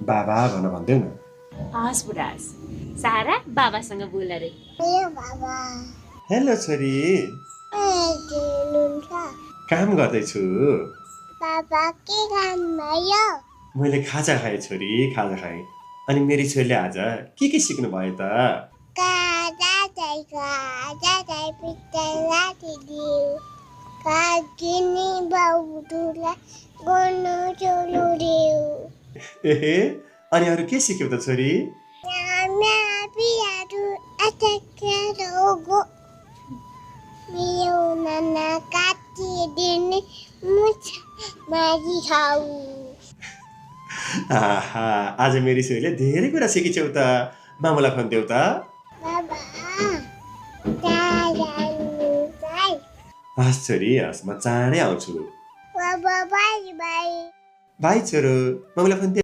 बाबा भन्देऊ न। हस् बुढा हस्। सारा बाबासँग बोल रे। बाबा हेलो छोरी। काम गर्दैछु। बाबा के काम भयो? मैले खाजा खाएँ छोरी, खाजा खाएँ। अनि मेरी छोरीले आज के सिक्नु भयो त? एहे, अनि अरू के सिक्यौ त छोरी? आहा, आज मेरी छोरीले धेरै कुरा सिकेछौ त। मामुलाई फोन देऊ त। हस् छोरी, हस्, म चाँडै आउँछु। बाई छोरो, मामुलाई फोन